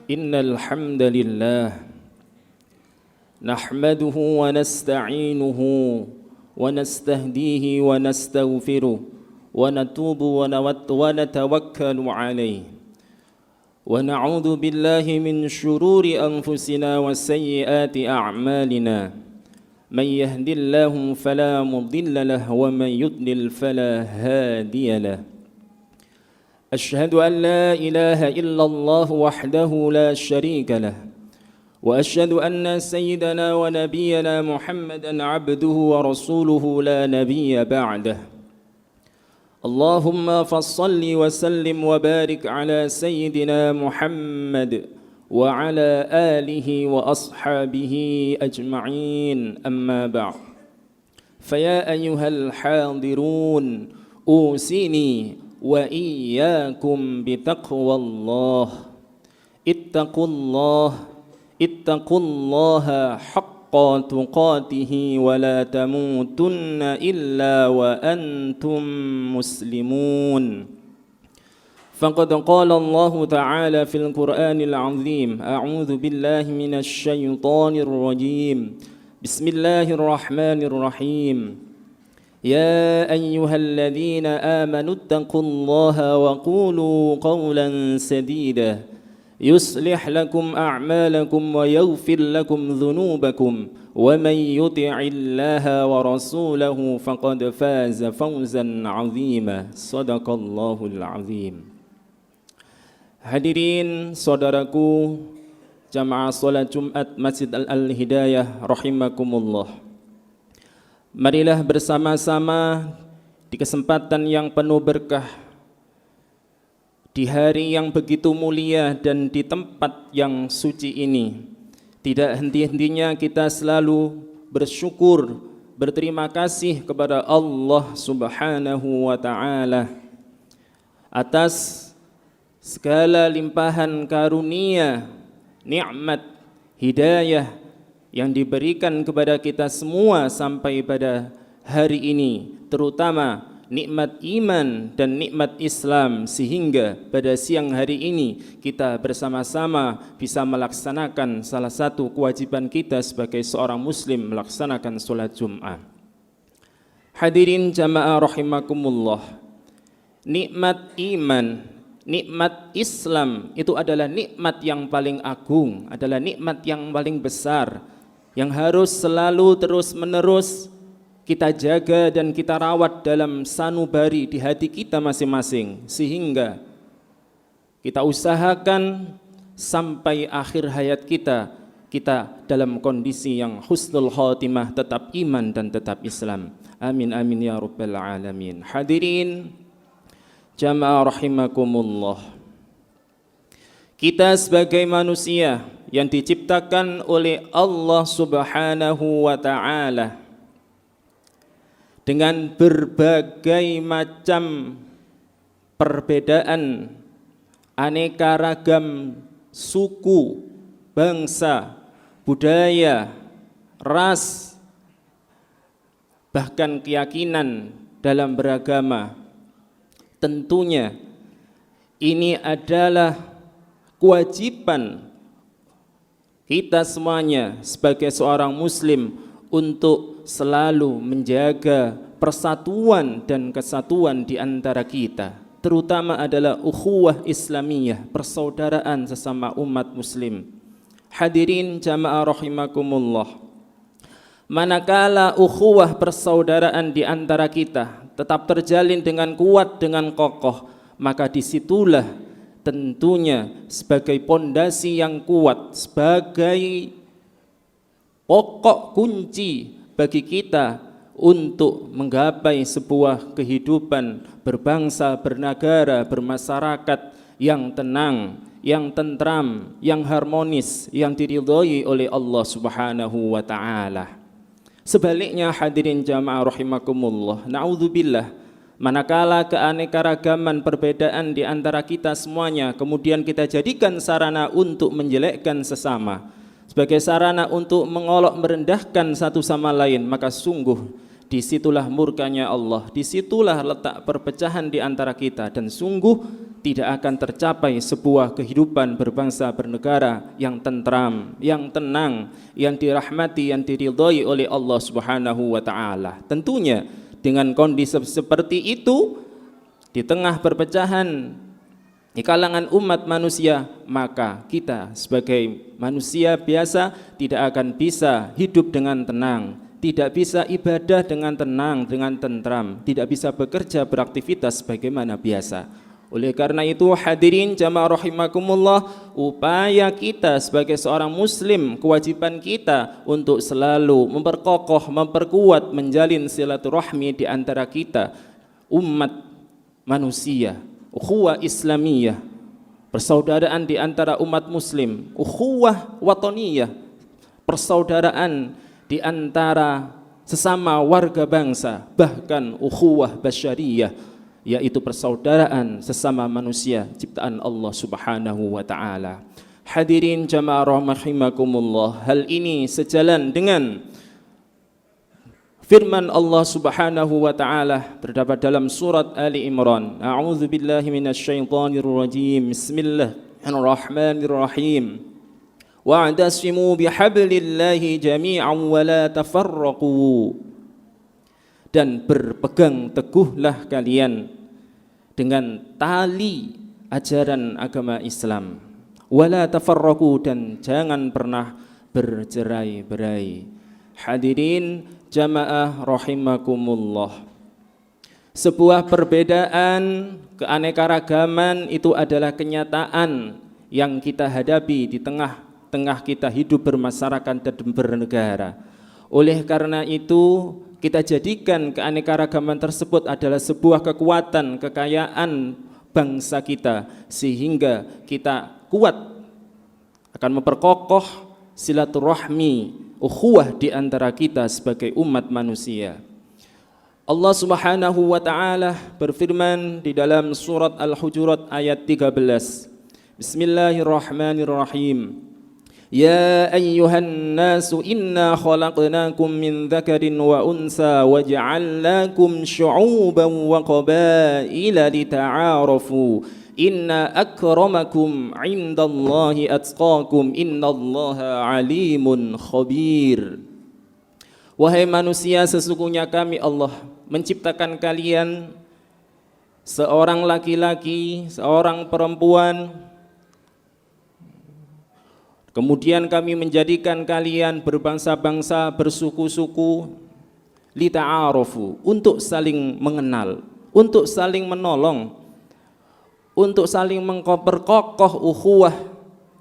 إن الحمد لله نحمده ونستعينه ونستهديه ونستغفره ونتوب ونتوكل عليه ونعوذ بالله من شرور أنفسنا وسيئات أعمالنا من يهد الله فلا مضل له ومن يضلل فلا هادي له أشهد أن لا إله إلا الله وحده لا شريك له وأشهد أن سيدنا ونبينا محمدا عبده ورسوله لا نبي بعده اللهم فصل وسلم وبارك على سيدنا محمد وعلى آله وأصحابه أجمعين أما بعد فيا أيها الحاضرون أوصيني وإياكم بتقوى الله اتقوا الله حق تقاته ولا تموتن إلا وأنتم مسلمون فقد قال الله تعالى في القرآن العظيم أعوذ بالله من الشيطان الرجيم بسم الله الرحمن الرحيم يا أيها الذين آمنوا اتقوا الله وقولوا قولا سديدا يصلح لكم أعمالكم ويغفر لكم ذنوبكم ومن يطع الله ورسوله فقد فاز فوزا عظيما صدق الله العظيم. Hadirin saudaraku jamaah salat Jumat Masjid Al-Hidayah rahimakumullah. Marilah bersama-sama di kesempatan yang penuh berkah, di hari yang begitu mulia dan di tempat yang suci ini, tidak henti-hentinya kita selalu bersyukur, berterima kasih kepada Allah Subhanahu wa Ta'ala atas segala limpahan karunia, nikmat, hidayah yang diberikan kepada kita semua sampai pada hari ini, terutama nikmat iman dan nikmat Islam, sehingga pada siang hari ini kita bersama-sama bisa melaksanakan salah satu kewajiban kita sebagai seorang muslim, melaksanakan sholat Jum'ah. Hadirin jamaah rahimakumullah, nikmat iman, nikmat Islam itu adalah nikmat yang paling agung, adalah nikmat yang paling besar, yang harus selalu terus-menerus kita jaga dan kita rawat dalam sanubari di hati kita masing-masing, sehingga kita usahakan sampai akhir hayat kita dalam kondisi yang husnul khotimah, tetap iman dan tetap Islam. Amin amin ya rabbal alamin. Hadirin jamaah rahimakumullah, kita sebagai manusia yang diciptakan oleh Allah Subhanahu wa Ta'ala dengan berbagai macam perbedaan, aneka ragam suku, bangsa, budaya, ras, bahkan keyakinan dalam beragama. Tentunya ini adalah kewajiban kita semuanya sebagai seorang muslim untuk selalu menjaga persatuan dan kesatuan di antara kita, terutama adalah ukhuwah Islamiyah, persaudaraan sesama umat muslim. Hadirin jamaah rahimakumullah, manakala ukhuwah persaudaraan di antara kita tetap terjalin dengan kuat, dengan kokoh, maka disitulah tentunya sebagai pondasi yang kuat, sebagai pokok kunci bagi kita untuk menggapai sebuah kehidupan berbangsa, bernegara, bermasyarakat yang tenang, yang tentram, yang harmonis, yang diridhoi oleh Allah Subhanahu wa Ta'ala. Sebaliknya hadirin jamaah rahimakumullah, na'udzubillah, manakala keanekaragaman perbedaan di antara kita semuanya kemudian kita jadikan sarana untuk menjelekkan sesama, sebagai sarana untuk mengolok merendahkan satu sama lain, maka sungguh disitulah murkanya Allah, disitulah letak perpecahan di antara kita, dan sungguh tidak akan tercapai sebuah kehidupan berbangsa bernegara yang tentram, yang tenang, yang dirahmati, yang diridhai oleh Allah Subhanahu wa taala. Tentunya dengan kondisi seperti itu, di tengah perpecahan di kalangan umat manusia, maka kita sebagai manusia biasa tidak akan bisa hidup dengan tenang, tidak bisa ibadah dengan tenang, dengan tentram, tidak bisa bekerja beraktivitas bagaimana biasa. Oleh karena itu hadirin jamaah rahimakumullah, upaya kita sebagai seorang muslim, kewajiban kita untuk selalu memperkokoh, memperkuat, menjalin silaturahmi di antara kita umat manusia, ukhuwah Islamiyah, persaudaraan di antara umat muslim, ukhuwah wataniyah, persaudaraan di antara sesama warga bangsa, bahkan ukhuwah basyariyah, yaitu persaudaraan sesama manusia ciptaan Allah Subhanahu wa taala. Hadirin jamaah rahimakumullah, hal ini sejalan dengan firman Allah Subhanahu wa taala terdapat dalam surat Ali Imran. A'udzu billahi minasyaitonir rajim. Bismillahirrahmanirrahim. Wa'tasimu bihablillahi jami'an wa la tafarraqu. Dan berpegang teguhlah kalian dengan tali ajaran agama Islam. Wala tafarraqu, dan jangan pernah bercerai-berai. Hadirin jamaah rahimakumullah, sebuah perbedaan, keanekaragaman itu adalah kenyataan yang kita hadapi di tengah-tengah kita hidup bermasyarakat dan bernegara. Oleh karena itu, kita jadikan keanekaragaman tersebut adalah sebuah kekuatan, kekayaan bangsa kita, sehingga kita kuat akan memperkokoh silaturahmi, ukhuwah di antara kita sebagai umat manusia. Allah Subhanahu wa taala berfirman di dalam surat Al-Hujurat ayat 13. Bismillahirrahmanirrahim. Ya ayyuhan nasu inna khalaqnakum min dzakarin wa unsa waja'alnakum syu'uban wa qabaila lita'arafu. Inna akramakum indallahi atqakum innallaha alimun khabir. Wahai manusia, sesungguhnya kami Allah menciptakan kalian seorang laki-laki, seorang perempuan. Kemudian kami menjadikan kalian berbangsa-bangsa, bersuku-suku, lita'arafu, untuk saling mengenal, untuk saling menolong, untuk saling memperkokoh ukhuwah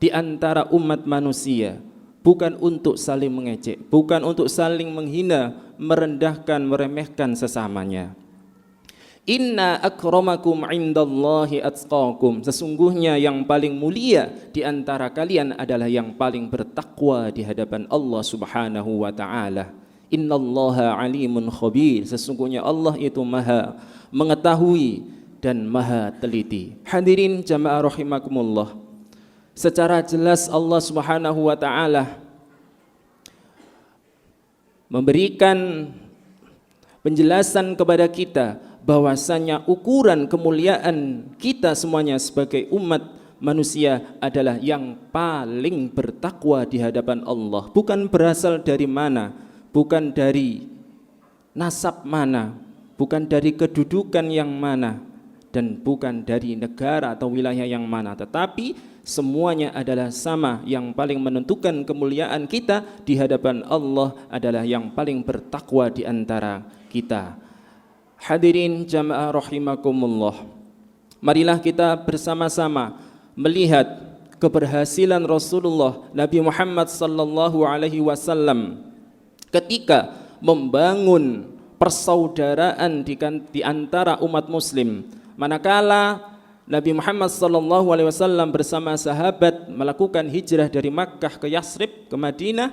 di antara umat manusia, bukan untuk saling mengejek, bukan untuk saling menghina, merendahkan, meremehkan sesamanya. Inna akramakum indallahi atqakum, sesungguhnya yang paling mulia di antara kalian adalah yang paling bertakwa di hadapan Allah Subhanahu wa taala. Innallaha alimun khabir, sesungguhnya Allah itu maha mengetahui dan maha teliti. Hadirin jamaah rahimakumullah, secara jelas Allah Subhanahu wa taala memberikan penjelasan kepada kita bahwasanya ukuran kemuliaan kita semuanya sebagai umat manusia adalah yang paling bertakwa di hadapan Allah, bukan berasal dari mana, bukan dari nasab mana, bukan dari kedudukan yang mana, dan bukan dari negara atau wilayah yang mana, tetapi semuanya adalah sama. Yang paling menentukan kemuliaan kita di hadapan Allah adalah yang paling bertakwa di antara kita. Hadirin jamaah rahimakumullah, marilah kita bersama-sama melihat keberhasilan Rasulullah Nabi Muhammad sallallahu alaihi wasallam ketika membangun persaudaraan di antara umat muslim. Manakala Nabi Muhammad sallallahu alaihi wasallam bersama sahabat melakukan hijrah dari Makkah ke Yasrib, ke Madinah,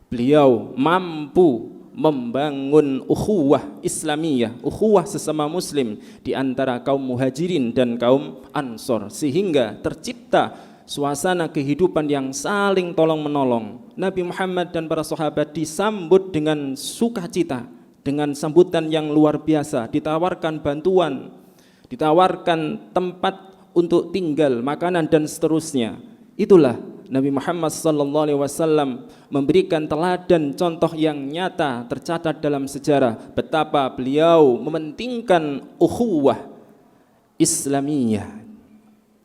beliau mampu membangun ukhuwah Islamiyah, ukhuwah sesama muslim di antara kaum muhajirin dan kaum ansor, sehingga tercipta suasana kehidupan yang saling tolong menolong. Nabi Muhammad dan para sahabat disambut dengan sukacita, dengan sambutan yang luar biasa, ditawarkan bantuan, ditawarkan tempat untuk tinggal, makanan dan seterusnya. Itulah Nabi Muhammad SAW memberikan teladan contoh yang nyata tercatat dalam sejarah betapa beliau mementingkan ukhuwah Islamiyah.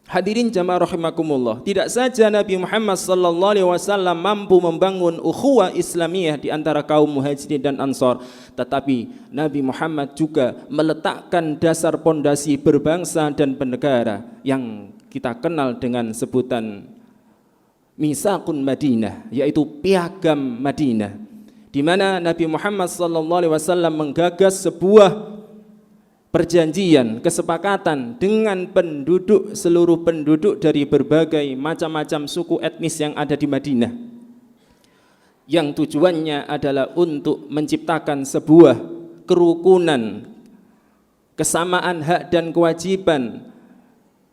Hadirin jamaah rahimakumullah, tidak saja Nabi Muhammad SAW mampu membangun ukhuwah Islamiyah di antara kaum Muhajirin dan Ansar, tetapi Nabi Muhammad juga meletakkan dasar pondasi berbangsa dan bernegara yang kita kenal dengan sebutan Mitsaqun Madinah, yaitu piagam Madinah, di mana Nabi Muhammad SAW menggagas sebuah perjanjian, kesepakatan dengan seluruh penduduk dari berbagai macam-macam suku etnis yang ada di Madinah, yang tujuannya adalah untuk menciptakan sebuah kerukunan, kesamaan hak dan kewajiban,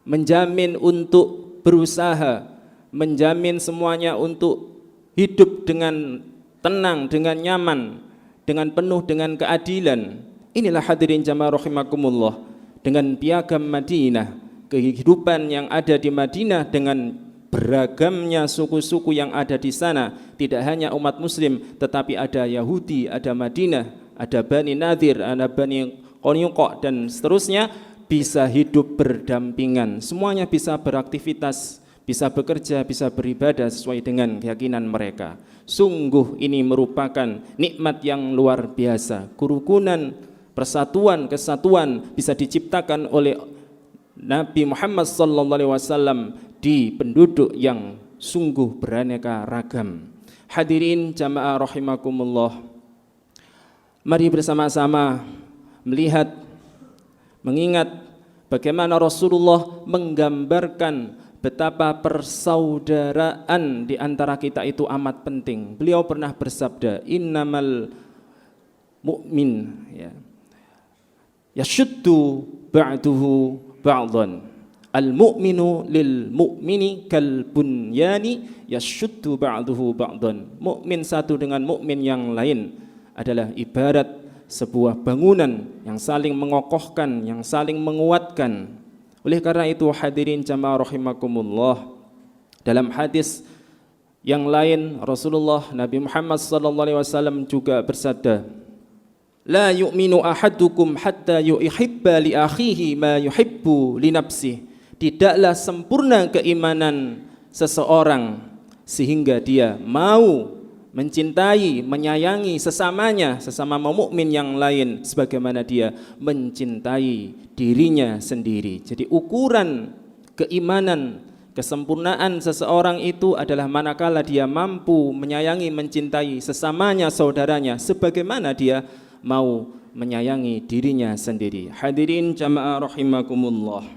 menjamin untuk berusaha, menjamin semuanya untuk hidup dengan tenang, dengan nyaman, dengan penuh dengan keadilan. Inilah hadirin jamaah rahimakumullah, dengan piagam Madinah, kehidupan yang ada di Madinah dengan beragamnya suku-suku yang ada di sana, tidak hanya umat muslim tetapi ada Yahudi, ada Madinah, ada Bani Nadir, ada Bani Qainuqa dan seterusnya, bisa hidup berdampingan, semuanya bisa beraktivitas, bisa bekerja, bisa beribadah sesuai dengan keyakinan mereka. Sungguh ini merupakan nikmat yang luar biasa. Kerukunan, persatuan, kesatuan bisa diciptakan oleh Nabi Muhammad SAW di penduduk yang sungguh beraneka ragam. Hadirin jamaah rahimakumullah, mari bersama-sama melihat, mengingat bagaimana Rasulullah menggambarkan betapa persaudaraan di antara kita itu amat penting. Beliau pernah bersabda, innamal mu'min yashuddu ba'duhu ba'dan, al-mu'minu lil mu'mini kal bunyani yashuddu ba'duhu ba'dan. Mukmin satu dengan mukmin yang lain adalah ibarat sebuah bangunan yang saling mengokohkan, yang saling menguatkan. Oleh karena itu hadirin jamaah rahimakumullah, dalam hadis yang lain Rasulullah Nabi Muhammad SAW juga bersabda, la yu'minu ahadukum hatta yuhibba li akhihi ma yuhibbu li nafsihi. Tidaklah sempurna keimanan seseorang sehingga dia mau mencintai, menyayangi sesamanya, sesama mukmin yang lain sebagaimana dia mencintai dirinya sendiri. Jadi ukuran keimanan, kesempurnaan seseorang itu adalah manakala dia mampu menyayangi, mencintai sesamanya, saudaranya sebagaimana dia mau menyayangi dirinya sendiri. Hadirin jamaah rahimakumullah,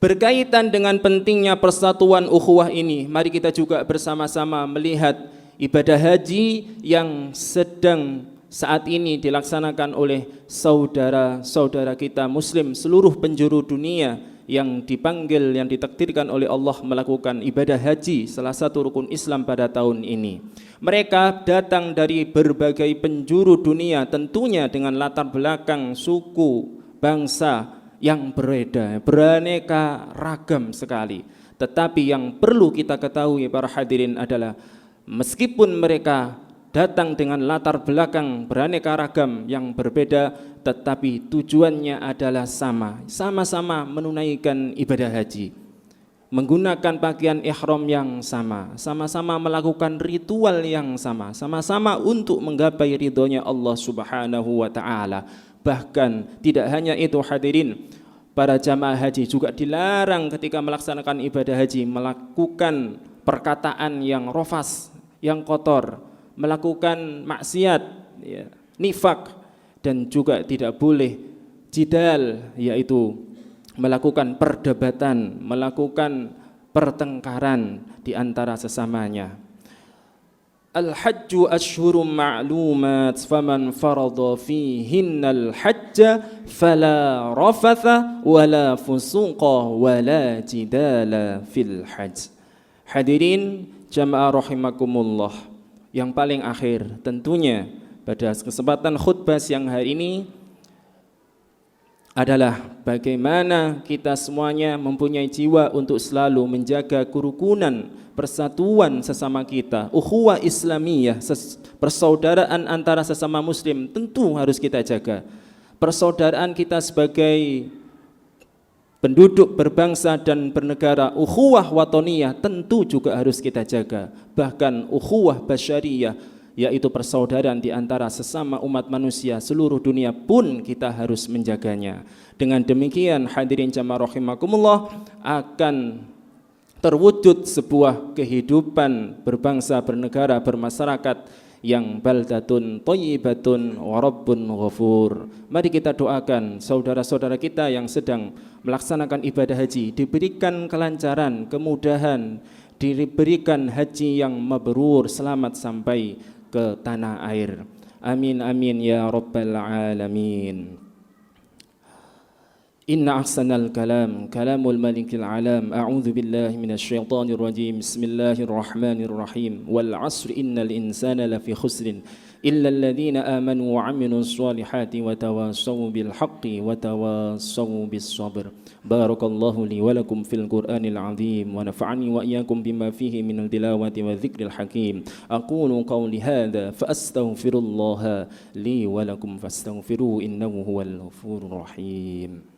berkaitan dengan pentingnya persatuan ukhuwah ini, mari kita juga bersama-sama melihat ibadah haji yang sedang saat ini dilaksanakan oleh saudara-saudara kita muslim seluruh penjuru dunia yang dipanggil, yang ditakdirkan oleh Allah melakukan ibadah haji, salah satu rukun Islam pada tahun ini. Mereka datang dari berbagai penjuru dunia, tentunya dengan latar belakang suku, bangsa yang berbeda, beraneka ragam sekali. Tetapi yang perlu kita ketahui para hadirin adalah meskipun mereka datang dengan latar belakang beraneka ragam yang berbeda, tetapi tujuannya adalah sama-sama menunaikan ibadah haji, menggunakan pakaian ihram yang sama-sama melakukan ritual yang sama-sama untuk menggapai ridhonya Allah Subhanahu wa ta'ala. Bahkan tidak hanya itu hadirin, para jamaah haji juga dilarang ketika melaksanakan ibadah haji melakukan perkataan yang rofas, yang kotor, melakukan maksiat, nifak, dan juga tidak boleh jidal, yaitu melakukan perdebatan, melakukan pertengkaran di antara sesamanya. Al-hajju ashhurum ma'lumat faman farada fihinnal hajja fala rafatha wala fusuqa wala jidala fil hajj. Hadirin jamaah rahimakumullah, yang paling akhir tentunya pada kesempatan khutbah siang hari ini adalah bagaimana kita semuanya mempunyai jiwa untuk selalu menjaga kerukunan, persatuan sesama kita, ukhuwah Islamiyah, persaudaraan antara sesama muslim tentu harus kita jaga. Persaudaraan kita sebagai penduduk berbangsa dan bernegara, ukhuwah watoniyah tentu juga harus kita jaga. Bahkan ukhuwah basyariyah, yaitu persaudaraan di antara sesama umat manusia seluruh dunia pun kita harus menjaganya. Dengan demikian hadirin jamaah rahimakumullah, akan terwujud sebuah kehidupan berbangsa, bernegara, bermasyarakat yang baldatun thayyibatun wa rabbun ghafur. Mari kita doakan saudara-saudara kita yang sedang melaksanakan ibadah haji diberikan kelancaran, kemudahan, diberikan haji yang mabrur, selamat sampai ke tanah air. Amin amin ya rabbal alamin. Inna ahsanal kalam kalamul malikil alam. A'udzu billahi minasyaitonir rajim. Bismillahirrahmanirrahim. Wal 'asri innal insana lafi khusrin illa alladhina amanu wa 'amilus solihati wa tawassaw bil haqqi wa tawassaw bis sabr. Barakallahu li wa lakum fil Qur'anil 'azim wa nafa'ani wa iyyakum bima fihi minal tilawati wa dzikril hakim. Aqulu qawli hadza fa astaghfirullaha li wa lakum fastaghfiruhu innahu huwal ghafurur rahim.